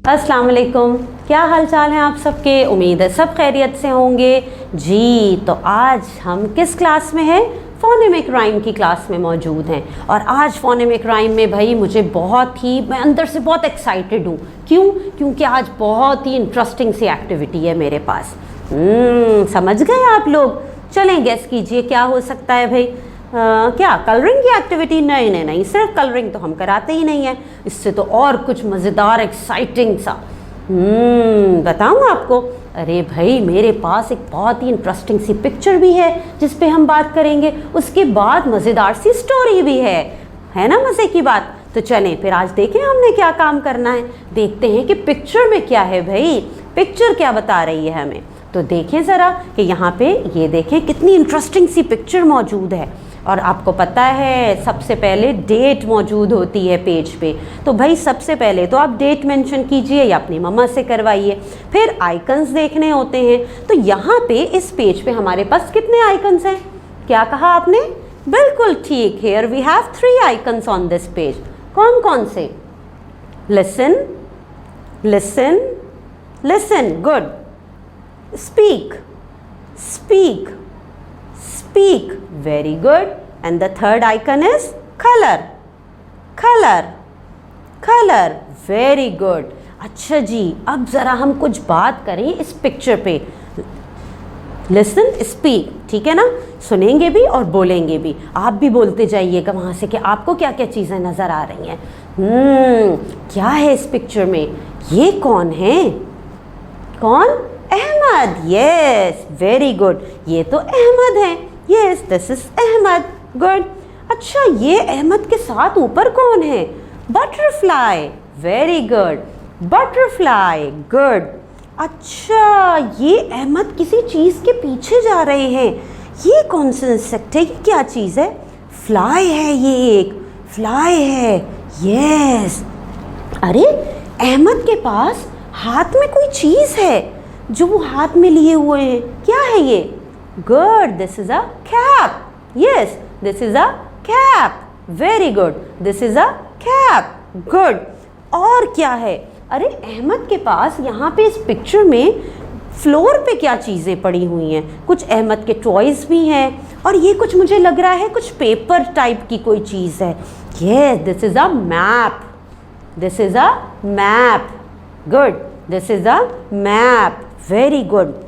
अस्सलाम वालेकुम, क्या हाल चाल है आप सबके। उम्मीद है सब खैरियत से होंगे जी। तो आज हम किस क्लास में हैं? फोनेमिक राइम की क्लास में मौजूद हैं। और आज फोनेमिक राइम में भाई मुझे मैं अंदर से बहुत एक्साइटेड हूँ। क्यों? क्योंकि आज बहुत ही इंटरेस्टिंग सी एक्टिविटी है मेरे पास। समझ गए आप लोग? चलें गेस कीजिए क्या हो सकता है भाई। क्या कलरिंग की एक्टिविटी? नहीं, सिर्फ कलरिंग तो हम कराते ही नहीं है। इससे तो और कुछ मज़ेदार एक्साइटिंग सा बताऊँ आपको। अरे भाई मेरे पास एक बहुत ही इंटरेस्टिंग सी पिक्चर भी है जिस पे हम बात करेंगे। उसके बाद मज़ेदार सी स्टोरी भी है ना मज़े की बात। तो चलें फिर आज देखें हमने क्या काम करना है। देखते हैं कि पिक्चर में क्या है भाई, पिक्चर क्या बता रही है हमें। तो देखें ज़रा कि यहाँ पे ये देखें कितनी इंटरेस्टिंग सी पिक्चर मौजूद है। और आपको पता है सबसे पहले डेट मौजूद होती है पेज पे। तो भाई सबसे पहले तो आप डेट मेंशन कीजिए या अपनी मम्मा से करवाइए। फिर आइकन्स देखने होते हैं। तो यहाँ पे इस पेज पे हमारे पास कितने आइकन्स हैं? क्या कहा आपने? बिल्कुल ठीक, here we have 3 icons on this page. कौन कौन से? Listen, listen, listen, good. Speak, speak, speak, very good. And the third icon is color, color, color, very good. अच्छा जी, अब ज़रा हम कुछ बात करें इस पिक्चर पे। लिसन, स्पीक, ठीक है ना? सुनेंगे भी और बोलेंगे भी। आप भी बोलते जाइएगा वहाँ से कि आपको क्या क्या चीज़ें नज़र आ रही हैं। क्या है इस पिक्चर में? ये कौन है? कौन? अहमद। यस, वेरी गुड, ये तो अहमद है। Yes, this is Ahmed, good. अच्छा, ये अहमद के साथ ऊपर कौन है? Butterfly, very good, butterfly, good. अच्छा, ये अहमद किसी चीज़ के पीछे जा रहे हैं। ये कौन सा इंसेक्ट है? ये क्या चीज़ है? फ्लाई है, ये एक फ्लाई है। यस। अरे अहमद के पास हाथ में कोई चीज़ है जो वो हाथ में लिए हुए हैं। क्या है ये? Good, this is a cap. Yes, this is a cap. Very good. This is a cap. Good. और क्या है? अरे अहमद के पास यहाँ पे इस पिक्चर में फ्लोर पे क्या चीज़ें पड़ी हुई हैं? कुछ अहमद के टॉयज़ भी हैं और ये कुछ मुझे लग रहा है कुछ पेपर टाइप की कोई चीज़ है। Yes, this is a map. This is a map. Good. This is a map. Very good.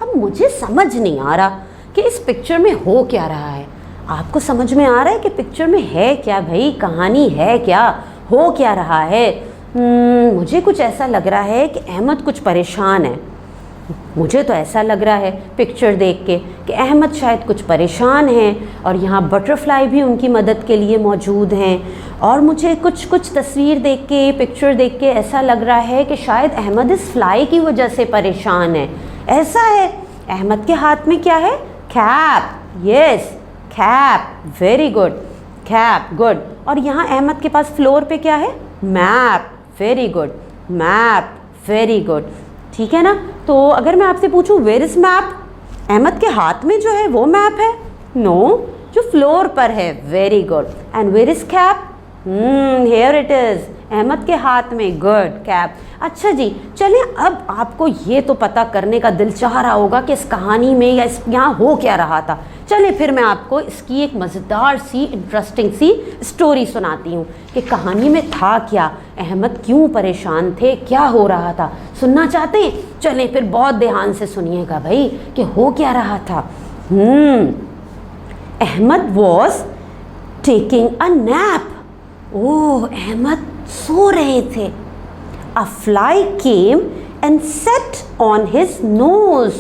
अब मुझे समझ नहीं आ रहा कि इस पिक्चर में हो क्या रहा है। आपको समझ में आ रहा है कि पिक्चर में है क्या भाई? कहानी है क्या? हो क्या रहा है? मुझे कुछ ऐसा लग रहा है कि अहमद कुछ परेशान है। मुझे तो ऐसा लग रहा है पिक्चर देख के कि अहमद शायद कुछ परेशान है और यहाँ बटरफ्लाई भी उनकी मदद के लिए मौजूद हैं। और मुझे कुछ तस्वीर देख के, पिक्चर देख के ऐसा लग रहा है कि शायद अहमद इस फ्लाई की वजह से परेशान है। ऐसा है। अहमद के हाथ में क्या है? Cap. Yes, cap, very good, cap, good. और यहाँ अहमद के पास फ्लोर पे क्या है? Map, very good, map, very good, ठीक है ना? तो अगर मैं आपसे पूछूं वेयर इज मैप, अहमद के हाथ में जो है वो मैप है? नो, जो फ्लोर पर है। Very good. And where is cap? Here it is, Ahmed के हाथ में। Good, cap. अच्छा जी, चलें अब आपको ये तो पता करने का दिल चाह रहा होगा कि इस कहानी में या इस यहाँ हो क्या रहा था। चलें फिर मैं आपको इसकी एक मज़ेदार सी इंटरेस्टिंग सी स्टोरी सुनाती हूँ कि कहानी में था क्या, अहमद क्यों परेशान थे, क्या हो रहा था। सुनना चाहते हैं? चलें फिर बहुत ध्यान से सुनिएगा भाई कि हो क्या रहा था। Ahmed was taking a nap. Oh, Ahmed सो रहे थे। A fly came and sat on his nose.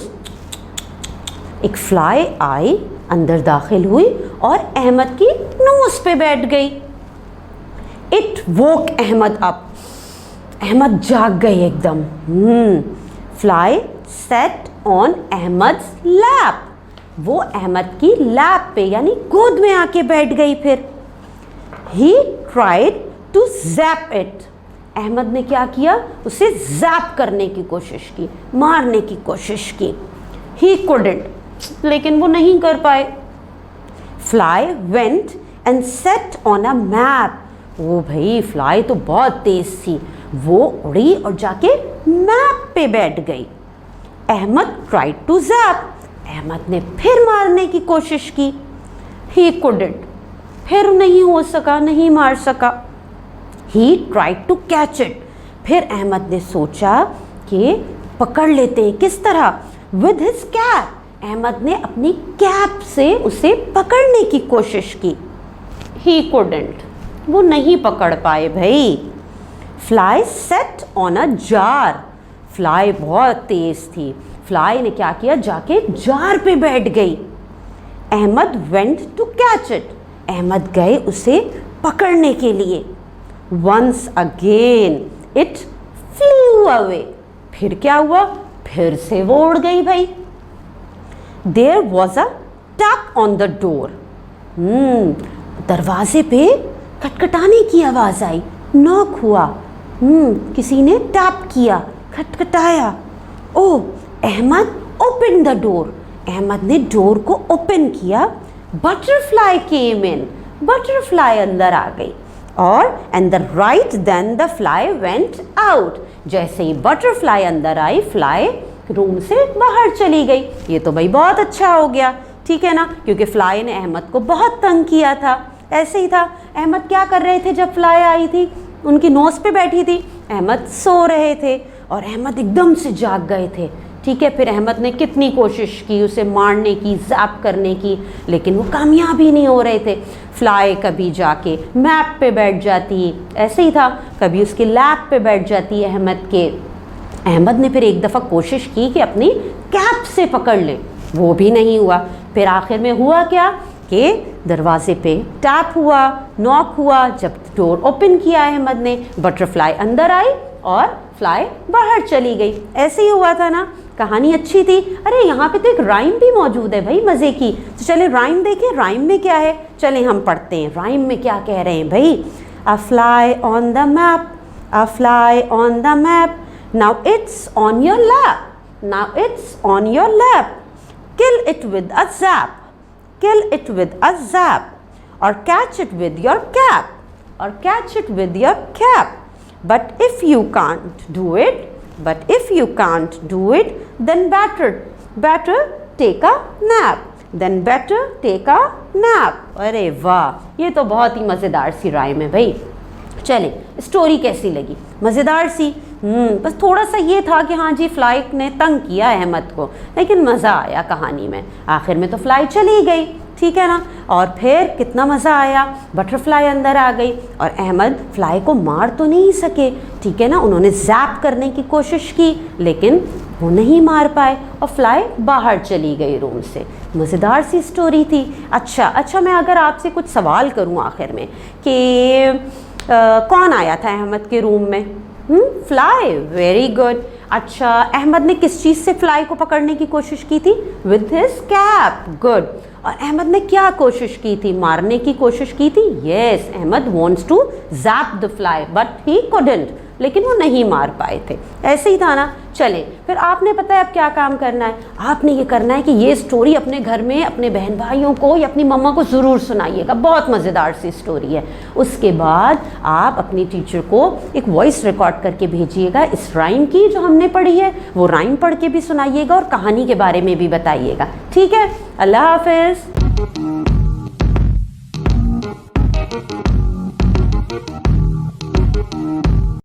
एक फ्लाई आई, अंदर दाखिल हुई और अहमद की नोज पे बैठ गई। It woke Ahmed up. Ahmed जाग गए एकदम। Fly sat on Ahmed's lap. वो अहमद की लैप पे यानी गोद में आके बैठ गई। फिर He tried to zap it. Ahmad ने क्या किया? उसे जैप करने की कोशिश की, मारने की कोशिश की। He couldn't, लेकिन वो नहीं कर पाए। Fly went and sat on a map. ओ भाई, फ्लाई तो बहुत तेज थी, वो उड़ी और जाके मैप पे बैठ गई। Ahmed tried to zap, Ahmed ने फिर मारने की कोशिश की। ही कुडंट, फिर नहीं हो सका, नहीं मार सका। He tried to catch it, फिर अहमद ने सोचा कि पकड़ लेते हैं, किस तरह? विद हिज कैप, अहमद ने अपनी कैप से उसे पकड़ने की कोशिश की। ही कुडंट, वो नहीं पकड़ पाए भाई। Fly set on a jar, fly बहुत तेज थी, फ्लाई ने क्या किया, जाके जार पे बैठ गई। Ahmed went to catch it, Ahmed गए उसे पकड़ने के लिए। Once again it flew away, फिर क्या हुआ, फिर से वो उड़ गई भाई। There was a tap on the door, दरवाजे पे खटखटाने की आवाज आई, नॉक हुआ। किसी ने टैप किया, खटखटाया। Oh, Ahmed open the door, Ahmed ने डोर को ओपन किया। बटरफ्लाई केम इन, बटरफ्लाई अंदर आ गई। और and the right then the fly went out, जैसे ही बटरफ्लाई अंदर आई, फ्लाई रूम से बाहर चली गई। ये तो भाई बहुत अच्छा हो गया, ठीक है ना, क्योंकि फ्लाई ने अहमद को बहुत तंग किया था। ऐसे ही था, अहमद क्या कर रहे थे जब फ्लाई आई थी, उनकी नोज पे बैठी थी, अहमद सो रहे थे और अहमद एकदम से जाग गए थे, ठीक है। फिर अहमद ने कितनी कोशिश की उसे मारने की, ज़ैप करने की, लेकिन वो कामयाब ही नहीं हो रहे थे। फ्लाई कभी जाके मैप पे बैठ जाती, ऐसे ही था, कभी उसके लैप पे बैठ जाती अहमद के। अहमद ने फिर एक दफ़ा कोशिश की कि अपनी कैप से पकड़ ले, वो भी नहीं हुआ। फिर आखिर में हुआ क्या कि दरवाजे पे टैप हुआ, नॉक हुआ। जब डोर ओपन किया अहमद ने, बटरफ्लाई अंदर आई और फ्लाई बाहर चली गई। ऐसे ही हुआ था ना, कहानी अच्छी थी। अरे यहाँ पे तो एक राइम भी मौजूद है भाई, मज़े की। तो चले राइम देखें, राइम में क्या है, चले हम पढ़ते हैं राइम में क्या कह रहे हैं भाई। अ fly on the map, a fly on the map, now it's on your lap, now it's on your lap, kill it with a zap, kill it with a zap, or catch it with your cap, or catch it with your cap. But if you can't do it, but if you can't do it, then better take a nap, then better take a nap. अरे वाह, ये तो बहुत ही मज़ेदार सी rhyme है भाई। चलें, story कैसी लगी? मज़ेदार सी। बस थोड़ा सा ये था कि हाँ जी, फ्लाई ने तंग किया अहमद को, लेकिन मज़ा आया कहानी में। आखिर में तो फ्लाई चली गई, ठीक है ना। और फिर कितना मज़ा आया, बटरफ्लाई अंदर आ गई और अहमद फ्लाई को मार तो नहीं सके, ठीक है ना। उन्होंने ज़ैप करने की कोशिश की, लेकिन वो नहीं मार पाए और फ्लाई बाहर चली गई रूम से। मज़ेदार सी स्टोरी थी। अच्छा, मैं अगर आपसे कुछ सवाल करूँ आखिर में कि कौन आया था अहमद के रूम में? Fly, very good. अच्छा, अहमद ने किस चीज़ से फ्लाई को पकड़ने की कोशिश की थी? With his cap, good. और अहमद ने क्या कोशिश की थी? मारने की कोशिश की थी। Yes, Ahmed wants to zap the fly but he couldn't, लेकिन वो नहीं मार पाए थे। ऐसे ही था ना। चलें, फिर आपने पता है अब क्या काम करना है। आपने ये करना है कि ये स्टोरी अपने घर में अपने बहन भाइयों को या अपनी मम्मा को ज़रूर सुनाइएगा, बहुत मज़ेदार सी स्टोरी है। उसके बाद आप अपनी टीचर को एक वॉइस रिकॉर्ड करके भेजिएगा इस राइम की जो हमने पढ़ी है, वो राइम पढ़ के भी सुनाइएगा और कहानी के बारे में भी बताइएगा, ठीक है। अल्लाह हाफ़िज़।